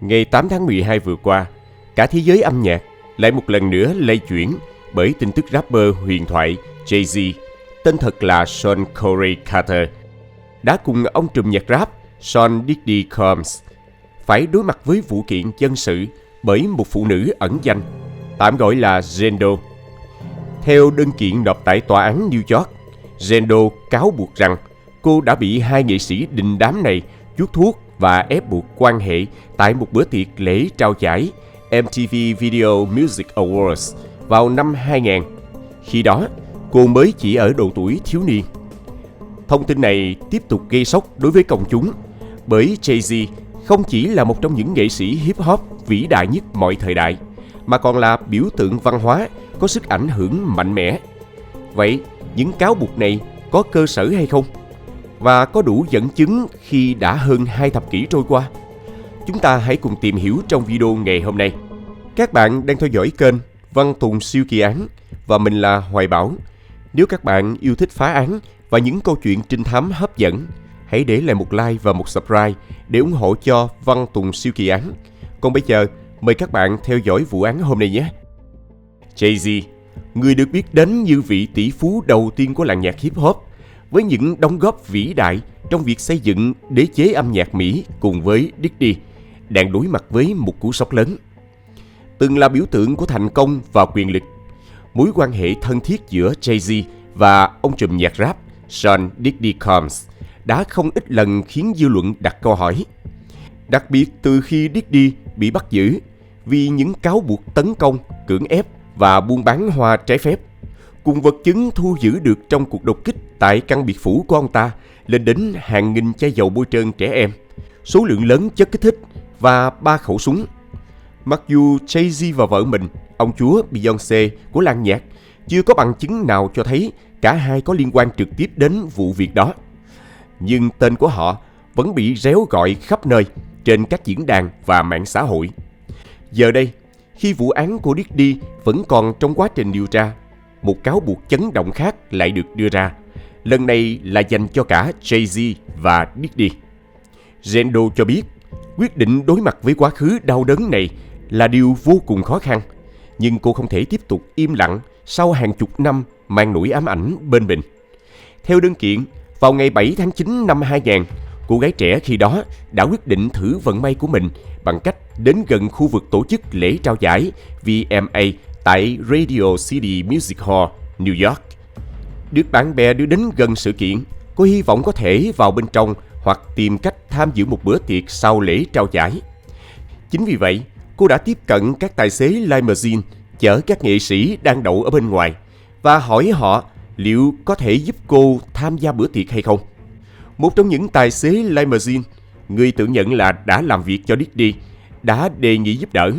Ngày 8 tháng 12 vừa qua, cả thế giới âm nhạc lại một lần nữa lay chuyển bởi tin tức rapper huyền thoại Jay-Z, tên thật là Sean Corey Carter, đã cùng ông trùm nhạc rap Sean Diddy Combs phải đối mặt với vụ kiện dân sự bởi một phụ nữ ẩn danh, tạm gọi là Zendo. Theo đơn kiện nộp tại tòa án New York, Zendo cáo buộc rằng cô đã bị hai nghệ sĩ đình đám này chuốc thuốc và ép buộc quan hệ tại một bữa tiệc lễ trao giải MTV Video Music Awards vào năm 2000. Khi đó, cô mới chỉ ở độ tuổi thiếu niên. Thông tin này tiếp tục gây sốc đối với công chúng, bởi Jay-Z không chỉ là một trong những nghệ sĩ hip-hop vĩ đại nhất mọi thời đại, mà còn là biểu tượng văn hóa có sức ảnh hưởng mạnh mẽ. Vậy, những cáo buộc này có cơ sở hay không? Và có đủ dẫn chứng khi đã hơn 2 thập kỷ trôi qua? Chúng ta hãy cùng tìm hiểu trong video ngày hôm nay. Các bạn đang theo dõi kênh Văn Tùng Siêu Kỳ Án và mình là Hoài Bảo. Nếu các bạn yêu thích phá án và những câu chuyện trinh thám hấp dẫn, hãy để lại một like và một subscribe để ủng hộ cho Văn Tùng Siêu Kỳ Án. Còn bây giờ, mời các bạn theo dõi vụ án hôm nay nhé. Jay-Z, người được biết đến như vị tỷ phú đầu tiên của làng nhạc hip-hop, với những đóng góp vĩ đại trong việc xây dựng đế chế âm nhạc Mỹ cùng với Diddy, đang đối mặt với một cú sốc lớn. Từng là biểu tượng của thành công và quyền lực, mối quan hệ thân thiết giữa Jay-Z và ông trùm nhạc rap Sean Diddy Combs đã không ít lần khiến dư luận đặt câu hỏi. Đặc biệt từ khi Diddy bị bắt giữ vì những cáo buộc tấn công, cưỡng ép và buôn bán hoa trái phép, cùng vật chứng thu giữ được trong cuộc đột kích tại căn biệt phủ của ông ta lên đến hàng nghìn chai dầu bôi trơn trẻ em, số lượng lớn chất kích thích và 3 khẩu súng. Mặc dù Jay-Z và vợ mình, ông chúa Beyoncé của làng nhạc, chưa có bằng chứng nào cho thấy cả hai có liên quan trực tiếp đến vụ việc đó, nhưng tên của họ vẫn bị réo gọi khắp nơi trên các diễn đàn và mạng xã hội. Giờ đây, khi vụ án của Diddy vẫn còn trong quá trình điều tra, một cáo buộc chấn động khác lại được đưa ra, lần này là dành cho cả Jay-Z và Diddy. Zendo cho biết, quyết định đối mặt với quá khứ đau đớn này là điều vô cùng khó khăn, nhưng cô không thể tiếp tục im lặng sau hàng chục năm mang nỗi ám ảnh bên mình. Theo đơn kiện, vào ngày 7 tháng 9 năm 2000, cô gái trẻ khi đó đã quyết định thử vận may của mình bằng cách đến gần khu vực tổ chức lễ trao giải VMA tại Radio City Music Hall, New York. Được bạn bè đưa đến gần sự kiện, cô hy vọng có thể vào bên trong hoặc tìm cách tham dự một bữa tiệc sau lễ trao giải. Chính vì vậy, cô đã tiếp cận các tài xế limousine chở các nghệ sĩ đang đậu ở bên ngoài và hỏi họ liệu có thể giúp cô tham gia bữa tiệc hay không. Một trong những tài xế limousine, người tự nhận là đã làm việc cho Diddy, đã đề nghị giúp đỡ.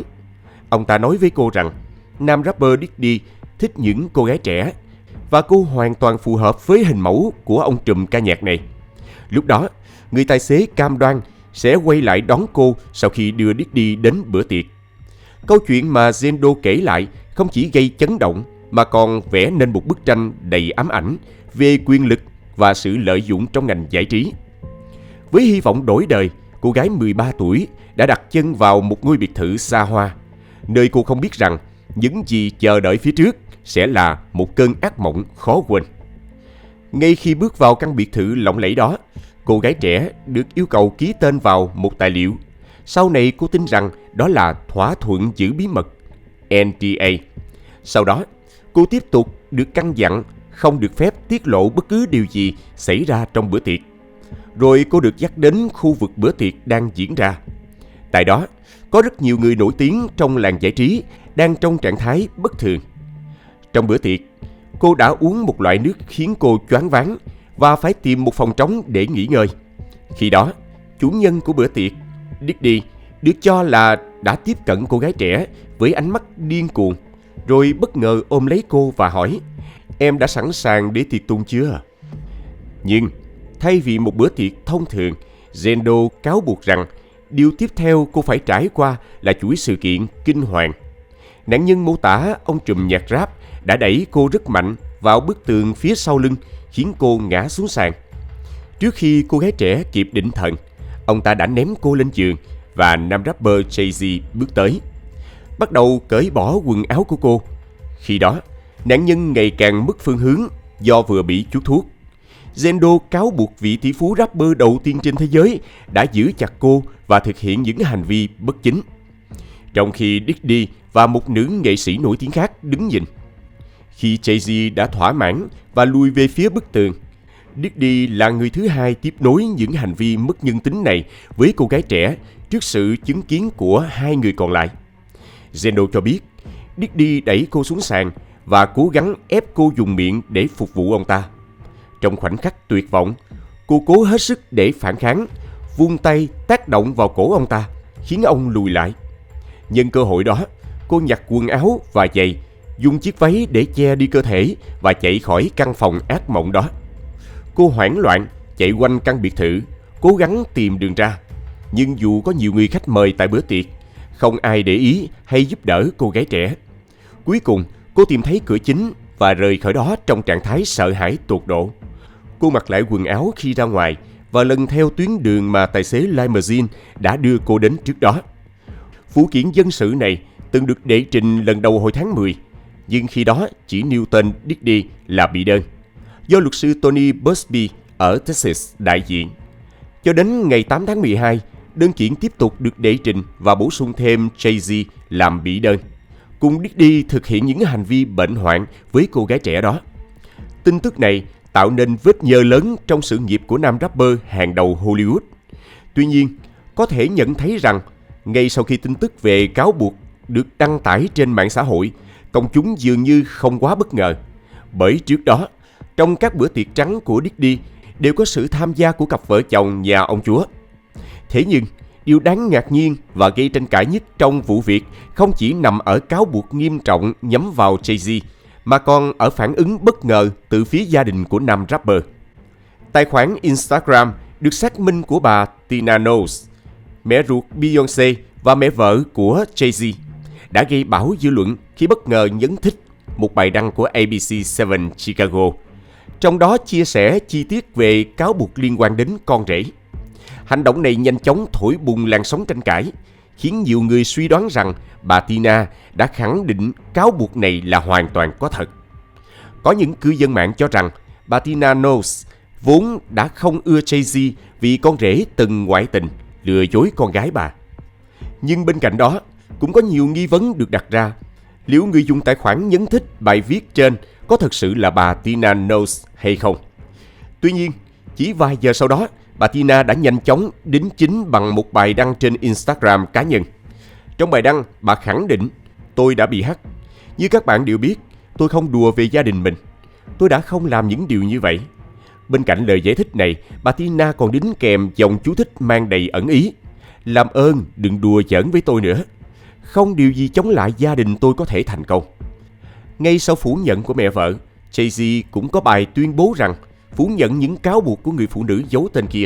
Ông ta nói với cô rằng nam rapper Diddy thích những cô gái trẻ và cô hoàn toàn phù hợp với hình mẫu của ông trùm ca nhạc này. Lúc đó, người tài xế cam đoan sẽ quay lại đón cô sau khi đưa Diddy đến bữa tiệc. Câu chuyện mà Zendo kể lại không chỉ gây chấn động mà còn vẽ nên một bức tranh đầy ám ảnh về quyền lực và sự lợi dụng trong ngành giải trí. Với hy vọng đổi đời, cô gái 13 tuổi đã đặt chân vào một ngôi biệt thự xa hoa, nơi cô không biết rằng những gì chờ đợi phía trước sẽ là một cơn ác mộng khó quên. Ngay khi bước vào căn biệt thự lộng lẫy đó, cô gái trẻ được yêu cầu ký tên vào một tài liệu. Sau này cô tin rằng đó là thỏa thuận giữ bí mật, NDA. Sau đó, cô tiếp tục được căn dặn không được phép tiết lộ bất cứ điều gì xảy ra trong bữa tiệc. Rồi cô được dắt đến khu vực bữa tiệc đang diễn ra. Tại đó, có rất nhiều người nổi tiếng trong làng giải trí đang trong trạng thái bất thường. Trong bữa tiệc, cô đã uống một loại nước khiến cô choáng váng và phải tìm một phòng trống để nghỉ ngơi. Khi đó, chủ nhân của bữa tiệc, Diddy, được cho là đã tiếp cận cô gái trẻ với ánh mắt điên cuồng, rồi bất ngờ ôm lấy cô và hỏi: "Em đã sẵn sàng để tiệc tùng chưa?" Nhưng thay vì một bữa tiệc thông thường, Zendo cáo buộc rằng điều tiếp theo cô phải trải qua là chuỗi sự kiện kinh hoàng. Nạn nhân mô tả ông trùm nhạc rap đã đẩy cô rất mạnh vào bức tường phía sau lưng, khiến cô ngã xuống sàn. Trước khi cô gái trẻ kịp định thần, ông ta đã ném cô lên giường và nam rapper Jay-Z bước tới, bắt đầu cởi bỏ quần áo của cô. Khi đó, nạn nhân ngày càng mất phương hướng do vừa bị chuốt thuốc. Zendo cáo buộc vị tỷ phú rapper đầu tiên trên thế giới đã giữ chặt cô và thực hiện những hành vi bất chính. Trong khi Diddy và một nữ nghệ sĩ nổi tiếng khác đứng nhìn. Khi Jay-Z đã thỏa mãn và lùi về phía bức tường, Diddy là người thứ hai tiếp nối những hành vi mất nhân tính này với cô gái trẻ trước sự chứng kiến của hai người còn lại. Zendo cho biết, Diddy đẩy cô xuống sàn và cố gắng ép cô dùng miệng để phục vụ ông ta. Trong khoảnh khắc tuyệt vọng, cô cố hết sức để phản kháng, vung tay tác động vào cổ ông ta, khiến ông lùi lại. Nhân cơ hội đó, cô nhặt quần áo và giày, dùng chiếc váy để che đi cơ thể và chạy khỏi căn phòng ác mộng đó. Cô hoảng loạn chạy quanh căn biệt thự, cố gắng tìm đường ra. Nhưng dù có nhiều người khách mời tại bữa tiệc, không ai để ý hay giúp đỡ cô gái trẻ. Cuối cùng, cô tìm thấy cửa chính và rời khỏi đó trong trạng thái sợ hãi tột độ. Cô mặc lại quần áo khi ra ngoài và lần theo tuyến đường mà tài xế limousine đã đưa cô đến trước đó. Vụ kiện dân sự này từng được đệ trình lần đầu hồi tháng 10, nhưng khi đó chỉ nêu tên Diddy là bị đơn, do luật sư Tony Buzbee ở Texas đại diện. Cho đến ngày 8 tháng 12, đơn kiện tiếp tục được đệ trình và bổ sung thêm Jay-Z làm bị đơn, cùng Diddy thực hiện những hành vi bệnh hoạn với cô gái trẻ đó. Tin tức này tạo nên vết nhơ lớn trong sự nghiệp của nam rapper hàng đầu Hollywood. Tuy nhiên, có thể nhận thấy rằng, ngay sau khi tin tức về cáo buộc được đăng tải trên mạng xã hội, công chúng dường như không quá bất ngờ. Bởi trước đó, trong các bữa tiệc trắng của Diddy đều có sự tham gia của cặp vợ chồng nhà ông chúa. Thế nhưng, điều đáng ngạc nhiên và gây tranh cãi nhất trong vụ việc không chỉ nằm ở cáo buộc nghiêm trọng nhắm vào Jay-Z, mà còn ở phản ứng bất ngờ từ phía gia đình của nam rapper. Tài khoản Instagram được xác minh của bà Tina Knowles, mẹ ruột Beyoncé và mẹ vợ của Jay-Z, đã gây bão dư luận khi bất ngờ nhấn thích một bài đăng của ABC7 Chicago, trong đó chia sẻ chi tiết về cáo buộc liên quan đến con rể. Hành động này nhanh chóng thổi bùng làn sóng tranh cãi, khiến nhiều người suy đoán rằng bà Tina đã khẳng định cáo buộc này là hoàn toàn có thật. Có những cư dân mạng cho rằng bà Tina Knowles vốn đã không ưa Jay-Z vì con rể từng ngoại tình, lừa dối con gái bà. Nhưng bên cạnh đó, cũng có nhiều nghi vấn được đặt ra. Liệu người dùng tài khoản nhấn thích bài viết trên có thực sự là bà Tina Knowles hay không? Tuy nhiên, chỉ vài giờ sau đó, bà Tina đã nhanh chóng đính chính bằng một bài đăng trên Instagram cá nhân. Trong bài đăng, bà khẳng định, tôi đã bị hack. Như các bạn đều biết, tôi không đùa về gia đình mình. Tôi đã không làm những điều như vậy. Bên cạnh lời giải thích này, bà Tina còn đính kèm dòng chú thích mang đầy ẩn ý. Làm ơn đừng đùa giỡn với tôi nữa. Không điều gì chống lại gia đình tôi có thể thành công. Ngay sau phủ nhận của mẹ vợ, Jay-Z cũng có bài tuyên bố rằng phủ nhận những cáo buộc của người phụ nữ giấu tên kia.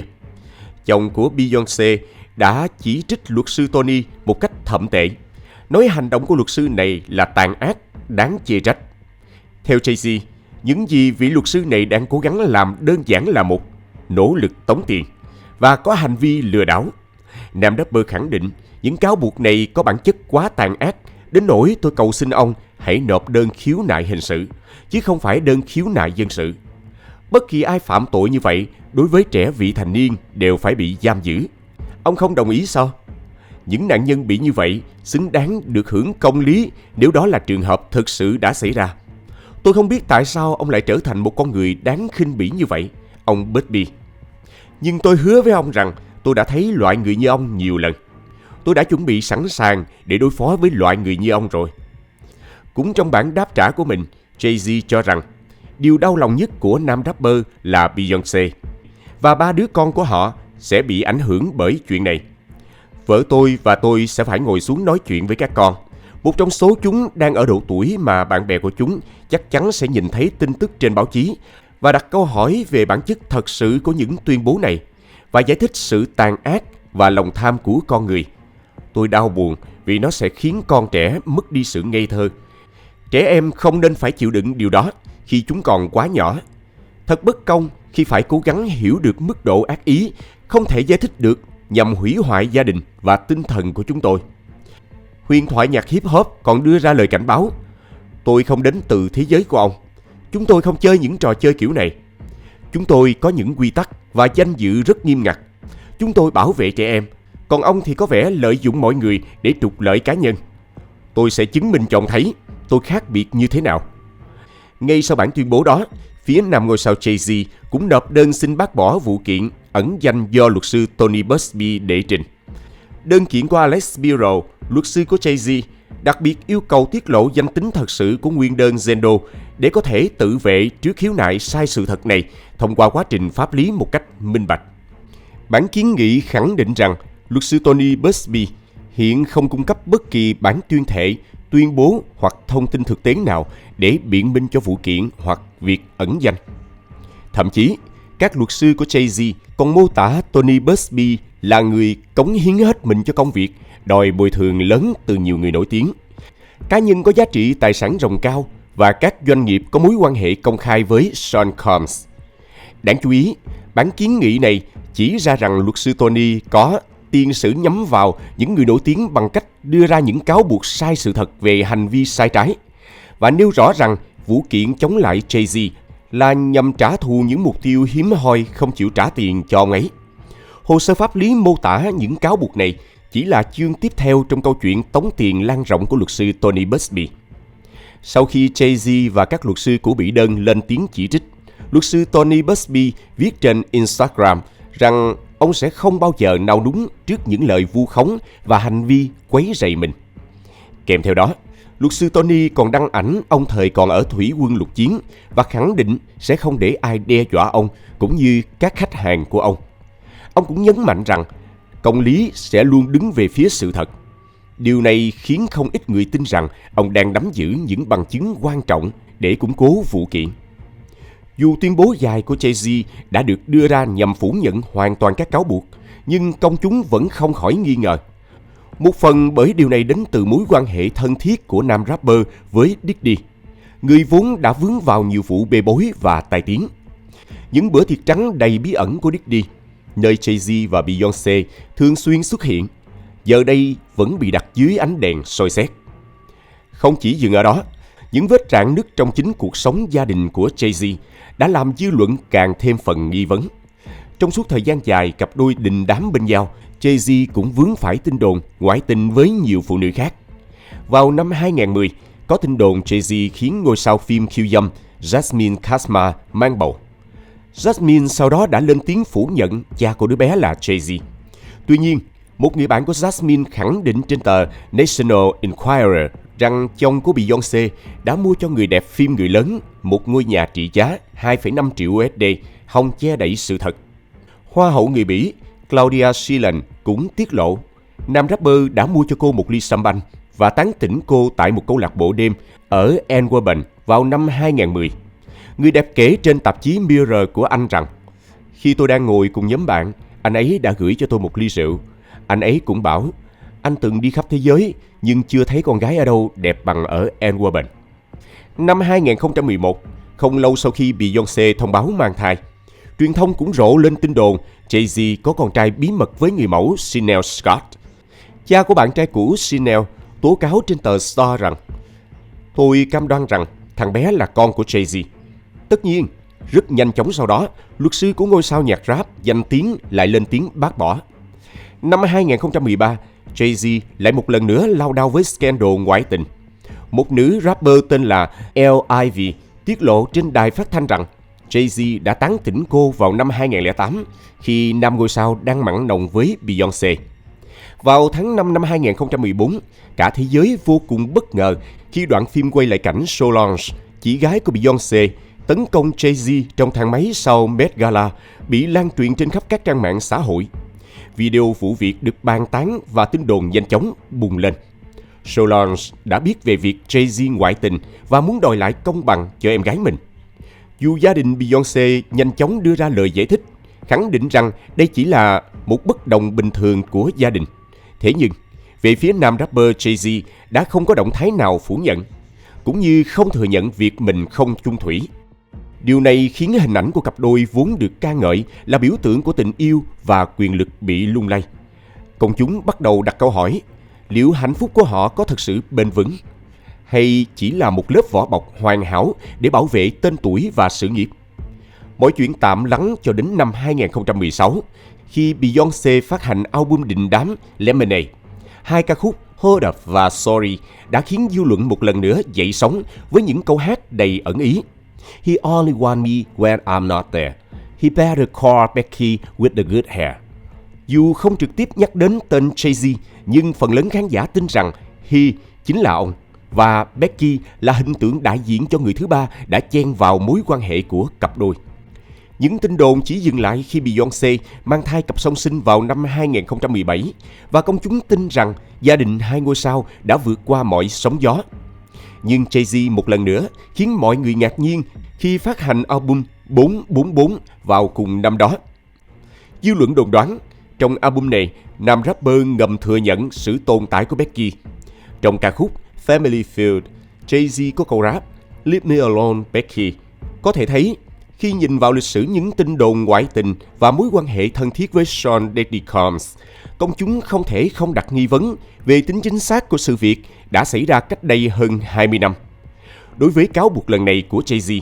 Chồng của Beyoncé đã chỉ trích luật sư Tony một cách thậm tệ, nói hành động của luật sư này là tàn ác, đáng chê trách. Theo Jay-Z, những gì vị luật sư này đang cố gắng làm đơn giản là một nỗ lực tống tiền và có hành vi lừa đảo. Nam rapper khẳng định những cáo buộc này có bản chất quá tàn ác, đến nỗi tôi cầu xin ông hãy nộp đơn khiếu nại hình sự, chứ không phải đơn khiếu nại dân sự. Bất kỳ ai phạm tội như vậy đối với trẻ vị thành niên đều phải bị giam giữ. Ông không đồng ý sao? Những nạn nhân bị như vậy xứng đáng được hưởng công lý nếu đó là trường hợp thực sự đã xảy ra. Tôi không biết tại sao ông lại trở thành một con người đáng khinh bỉ như vậy, ông Buzbee. Nhưng tôi hứa với ông rằng tôi đã thấy loại người như ông nhiều lần. Tôi đã chuẩn bị sẵn sàng để đối phó với loại người như ông rồi. Cũng trong bản đáp trả của mình, Jay-Z cho rằng điều đau lòng nhất của nam rapper là Beyoncé và 3 đứa con của họ sẽ bị ảnh hưởng bởi chuyện này. Vợ tôi và tôi sẽ phải ngồi xuống nói chuyện với các con. Một trong số chúng đang ở độ tuổi mà bạn bè của chúng chắc chắn sẽ nhìn thấy tin tức trên báo chí và đặt câu hỏi về bản chất thật sự của những tuyên bố này và giải thích sự tàn ác và lòng tham của con người. Tôi đau buồn vì nó sẽ khiến con trẻ mất đi sự ngây thơ. Trẻ em không nên phải chịu đựng điều đó khi chúng còn quá nhỏ. Thật bất công khi phải cố gắng hiểu được mức độ ác ý không thể giải thích được nhằm hủy hoại gia đình và tinh thần của chúng tôi. Huyền thoại nhạc hip hop còn đưa ra lời cảnh báo: tôi không đến từ thế giới của ông. Chúng tôi không chơi những trò chơi kiểu này. Chúng tôi có những quy tắc và danh dự rất nghiêm ngặt. Chúng tôi bảo vệ trẻ em, còn ông thì có vẻ lợi dụng mọi người để trục lợi cá nhân. Tôi sẽ chứng minh cho ông thấy tôi khác biệt như thế nào. Ngay sau bản tuyên bố đó, phía nam ngôi sao Jay-Z cũng nộp đơn xin bác bỏ vụ kiện ẩn danh do luật sư Tony Buzbee đệ trình. Đơn kiện của Alex Spiro, luật sư của Jay-Z, đặc biệt yêu cầu tiết lộ danh tính thật sự của nguyên đơn Zendo để có thể tự vệ trước khiếu nại sai sự thật này thông qua quá trình pháp lý một cách minh bạch. Bản kiến nghị khẳng định rằng luật sư Tony Buzbee hiện không cung cấp bất kỳ bản tuyên thệ, tuyên bố hoặc thông tin thực tế nào để biện minh cho vụ kiện hoặc việc ẩn danh. Thậm chí, các luật sư của Jay-Z còn mô tả Tony Buzbee là người cống hiến hết mình cho công việc, đòi bồi thường lớn từ nhiều người nổi tiếng, cá nhân có giá trị tài sản ròng cao và các doanh nghiệp có mối quan hệ công khai với Sean Combs. Đáng chú ý, bản kiến nghị này chỉ ra rằng luật sư Tony có tiền sử nhắm vào những người nổi tiếng bằng cách đưa ra những cáo buộc sai sự thật về hành vi sai trái và nêu rõ rằng vụ kiện chống lại Jay-Z là nhằm trả thù những mục tiêu hiếm hoi không chịu trả tiền cho ông ấy. Hồ sơ pháp lý mô tả những cáo buộc này chỉ là chương tiếp theo trong câu chuyện tống tiền lan rộng của luật sư Tony Buzbee. Sau khi Jay-Z và các luật sư của bị đơn lên tiếng chỉ trích, luật sư Tony Buzbee viết trên Instagram rằng ông sẽ không bao giờ nao núng trước những lời vu khống và hành vi quấy rầy mình. Kèm theo đó, luật sư Tony còn đăng ảnh ông thời còn ở thủy quân lục chiến và khẳng định sẽ không để ai đe dọa ông cũng như các khách hàng của ông. Ông cũng nhấn mạnh rằng công lý sẽ luôn đứng về phía sự thật. Điều này khiến không ít người tin rằng ông đang nắm giữ những bằng chứng quan trọng để củng cố vụ kiện. Dù tuyên bố dài của Jay-Z đã được đưa ra nhằm phủ nhận hoàn toàn các cáo buộc, nhưng công chúng vẫn không khỏi nghi ngờ. Một phần bởi điều này đến từ mối quan hệ thân thiết của nam rapper với Diddy, người vốn đã vướng vào nhiều vụ bê bối và tai tiếng. Những bữa tiệc trắng đầy bí ẩn của Diddy, nơi Jay-Z và Beyoncé thường xuyên xuất hiện, giờ đây vẫn bị đặt dưới ánh đèn soi xét. Không chỉ dừng ở đó, những vết rạn nứt trong chính cuộc sống gia đình của Jay-Z đã làm dư luận càng thêm phần nghi vấn. Trong suốt thời gian dài cặp đôi đình đám bên nhau, Jay-Z cũng vướng phải tin đồn ngoại tình với nhiều phụ nữ khác. Vào năm 2010, có tin đồn Jay-Z khiến ngôi sao phim khiêu dâm Jasmine Castma mang bầu. Jasmine sau đó đã lên tiếng phủ nhận cha của đứa bé là Jay-Z. Tuy nhiên, một người bạn của Jasmine khẳng định trên tờ National Enquirer rằng chồng của Beyoncé đã mua cho người đẹp phim người lớn một ngôi nhà trị giá 2,5 triệu USD, hòng che đậy sự thật. Hoa hậu người Bỉ Claudia Schiffer cũng tiết lộ nam rapper đã mua cho cô một ly champagne và tán tỉnh cô tại một câu lạc bộ đêm ở Antwerpen vào năm 2010. Người đẹp kể trên tạp chí Mirror của Anh rằng: khi tôi đang ngồi cùng nhóm bạn, anh ấy đã gửi cho tôi một ly rượu. Anh ấy cũng bảo anh từng đi khắp thế giới nhưng chưa thấy con gái ở đâu đẹp bằng ở Antwerpen. Năm 2011, không lâu sau khi Beyoncé thông báo mang thai, truyền thông cũng rộ lên tin đồn Jay-Z có con trai bí mật với người mẫu Chanel Scott. Cha của bạn trai cũ Chanel tố cáo trên tờ Star rằng: tôi cam đoan rằng thằng bé là con của Jay-Z. Tất nhiên, rất nhanh chóng sau đó, luật sư của ngôi sao nhạc rap danh tiếng lại lên tiếng bác bỏ. Năm 2013, Jay-Z lại một lần nữa lao đao với scandal ngoại tình. Một nữ rapper tên là Elle Ivy tiết lộ trên đài phát thanh rằng Jay-Z đã tán tỉnh cô vào năm 2008 khi nam ngôi sao đang mặn nồng với Beyoncé. Vào tháng 5 năm 2014, cả thế giới vô cùng bất ngờ khi đoạn phim quay lại cảnh Solange, chị gái của Beyoncé, tấn công Jay-Z trong thang máy sau Met Gala bị lan truyền trên khắp các trang mạng xã hội. Video vụ việc được bàn tán và tin đồn nhanh chóng bùng lên. Solange đã biết về việc Jay-Z ngoại tình và muốn đòi lại công bằng cho em gái mình. Dù gia đình Beyoncé nhanh chóng đưa ra lời giải thích, khẳng định rằng đây chỉ là một bất đồng bình thường của gia đình. Thế nhưng, về phía nam rapper Jay-Z đã không có động thái nào phủ nhận, cũng như không thừa nhận việc mình không chung thủy. Điều này khiến hình ảnh của cặp đôi vốn được ca ngợi là biểu tượng của tình yêu và quyền lực bị lung lay. Công chúng bắt đầu đặt câu hỏi, liệu hạnh phúc của họ có thực sự bền vững? Hay chỉ là một lớp vỏ bọc hoàn hảo để bảo vệ tên tuổi và sự nghiệp? Mọi chuyện tạm lắng cho đến năm 2016, khi Beyoncé phát hành album đình đám Lemonade. Hai ca khúc Hold Up và Sorry đã khiến dư luận một lần nữa dậy sóng với những câu hát đầy ẩn ý. He only want me when I'm not there. He better call Becky with the good hair. Dù không trực tiếp nhắc đến tên Jay-Z, nhưng phần lớn khán giả tin rằng He chính là ông, và Becky là hình tượng đại diện cho người thứ ba đã chen vào mối quan hệ của cặp đôi. Những tin đồn chỉ dừng lại khi Beyoncé mang thai cặp song sinh vào năm 2017 và công chúng tin rằng gia đình hai ngôi sao đã vượt qua mọi sóng gió. Nhưng Jay-Z một lần nữa khiến mọi người ngạc nhiên khi phát hành album 444 vào cùng năm đó. Dư luận đồn đoán, trong album này, nam rapper ngầm thừa nhận sự tồn tại của Becky. Trong ca khúc Family Feud, Jay-Z có câu rap Leave me alone Becky. Có thể thấy, khi nhìn vào lịch sử những tin đồn ngoại tình và mối quan hệ thân thiết với Sean Diddy Combs, công chúng không thể không đặt nghi vấn về tính chính xác của sự việc đã xảy ra cách đây hơn 20 năm. Đối với cáo buộc lần này của Jay-Z,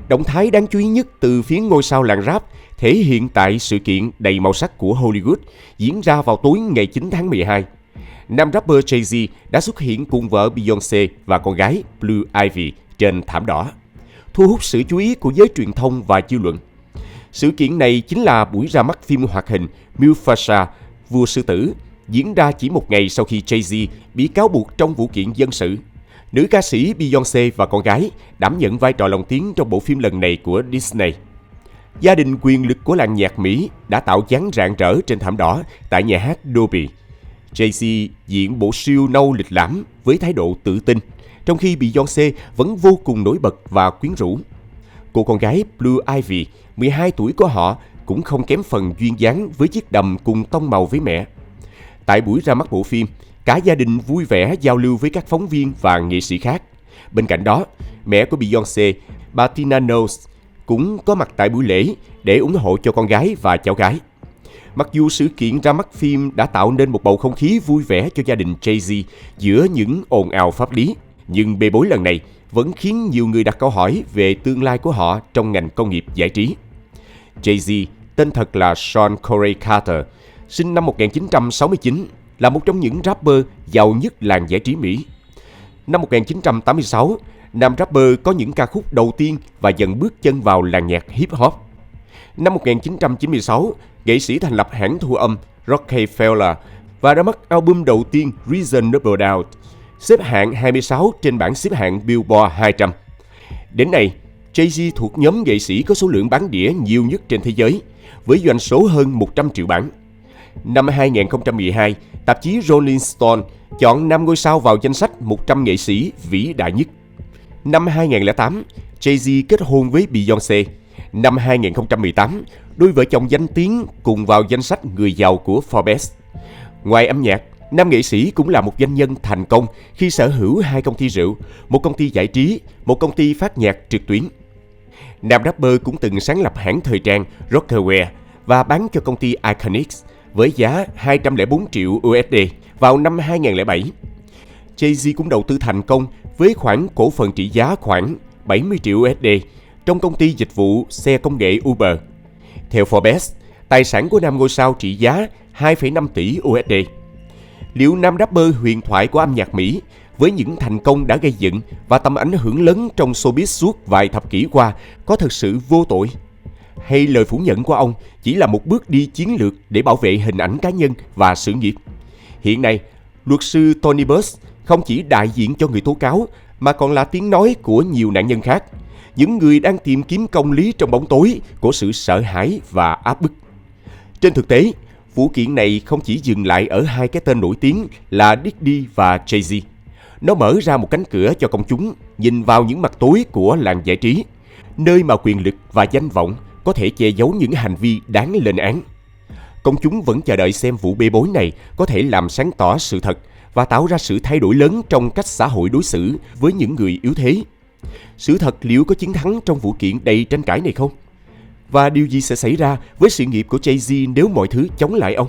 động thái đáng chú ý nhất từ phía ngôi sao làng rap thể hiện tại sự kiện đầy màu sắc của Hollywood diễn ra vào tối ngày 9 tháng 12. Nam rapper Jay-Z đã xuất hiện cùng vợ Beyoncé và con gái Blue Ivy trên thảm đỏ, thu hút sự chú ý của giới truyền thông và dư luận. Sự kiện này chính là buổi ra mắt phim hoạt hình Mufasa, Vua Sư Tử, diễn ra chỉ một ngày sau khi Jay-Z bị cáo buộc trong vụ kiện dân sự. Nữ ca sĩ Beyoncé và con gái đảm nhận vai trò lồng tiếng trong bộ phim lần này của Disney. Gia đình quyền lực của làng nhạc Mỹ đã tạo dáng rạng rỡ trên thảm đỏ tại nhà hát Dolby. Jay-Z diện bộ siêu nâu lịch lãm với thái độ tự tin, trong khi Beyoncé vẫn vô cùng nổi bật và quyến rũ. Cô con gái Blue Ivy, 12 tuổi của họ, cũng không kém phần duyên dáng với chiếc đầm cùng tông màu với mẹ. Tại buổi ra mắt bộ phim, cả gia đình vui vẻ giao lưu với các phóng viên và nghệ sĩ khác. Bên cạnh đó, mẹ của Beyoncé, bà Tina Knowles, cũng có mặt tại buổi lễ để ủng hộ cho con gái và cháu gái. Mặc dù sự kiện ra mắt phim đã tạo nên một bầu không khí vui vẻ cho gia đình Jay-Z giữa những ồn ào pháp lý, nhưng bê bối lần này vẫn khiến nhiều người đặt câu hỏi về tương lai của họ trong ngành công nghiệp giải trí. Jay-Z, tên thật là Sean Corey Carter, sinh năm 1969, là một trong những rapper giàu nhất làng giải trí Mỹ. Năm 1986, nam rapper có những ca khúc đầu tiên và dần bước chân vào làng nhạc hip-hop. Năm 1996, nghệ sĩ thành lập hãng thu âm Rockefeller và ra mắt album đầu tiên Reasonable Doubt, xếp hạng 26 trên bảng xếp hạng Billboard 200. Đến nay, Jay-Z thuộc nhóm nghệ sĩ có số lượng bán đĩa nhiều nhất trên thế giới, với doanh số hơn 100 triệu bản. Năm 2012, tạp chí Rolling Stone chọn 5 ngôi sao vào danh sách 100 nghệ sĩ vĩ đại nhất. Năm 2008, Jay-Z kết hôn với Beyoncé. Năm 2018, đôi vợ chồng danh tiếng cùng vào danh sách người giàu của Forbes. Ngoài âm nhạc, nam nghệ sĩ cũng là một doanh nhân thành công khi sở hữu 2 công ty rượu, một công ty giải trí, một công ty phát nhạc trực tuyến. Nam rapper cũng từng sáng lập hãng thời trang Rocawear và bán cho công ty Iconics với giá 204 triệu USD vào năm 2007. Jay-Z cũng đầu tư thành công với khoản cổ phần trị giá khoảng 70 triệu USD trong công ty dịch vụ xe công nghệ Uber. Theo Forbes, tài sản của nam ngôi sao trị giá 2,5 tỷ USD. Liệu nam rapper huyền thoại của âm nhạc Mỹ với những thành công đã gây dựng và tầm ảnh hưởng lớn trong showbiz suốt vài thập kỷ qua có thực sự vô tội? Hay lời phủ nhận của ông chỉ là một bước đi chiến lược để bảo vệ hình ảnh cá nhân và sự nghiệp? Hiện nay, luật sư Tony Buss không chỉ đại diện cho người tố cáo mà còn là tiếng nói của nhiều nạn nhân khác, những người đang tìm kiếm công lý trong bóng tối của sự sợ hãi và áp bức. Trên thực tế, vụ kiện này không chỉ dừng lại ở 2 cái tên nổi tiếng là Diddy và Jay-Z. Nó mở ra một cánh cửa cho công chúng nhìn vào những mặt tối của làng giải trí, nơi mà quyền lực và danh vọng có thể che giấu những hành vi đáng lên án. Công chúng vẫn chờ đợi xem vụ bê bối này có thể làm sáng tỏ sự thật và tạo ra sự thay đổi lớn trong cách xã hội đối xử với những người yếu thế. Sự thật liệu có chiến thắng trong vụ kiện đầy tranh cãi này không? Và điều gì sẽ xảy ra với sự nghiệp của Jay-Z nếu mọi thứ chống lại ông?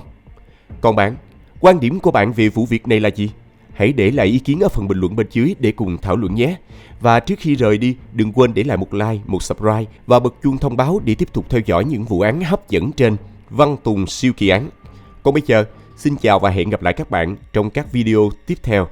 Còn bạn, Quan điểm của bạn về vụ việc này là gì? Hãy để lại ý kiến ở phần bình luận bên dưới để cùng thảo luận nhé. Và trước khi rời đi, đừng quên để lại một like, một subscribe và bật chuông thông báo để tiếp tục theo dõi những vụ án hấp dẫn trên Văn Tùng Siêu Kỳ Án. Còn bây giờ, xin chào và hẹn gặp lại các bạn trong các video tiếp theo.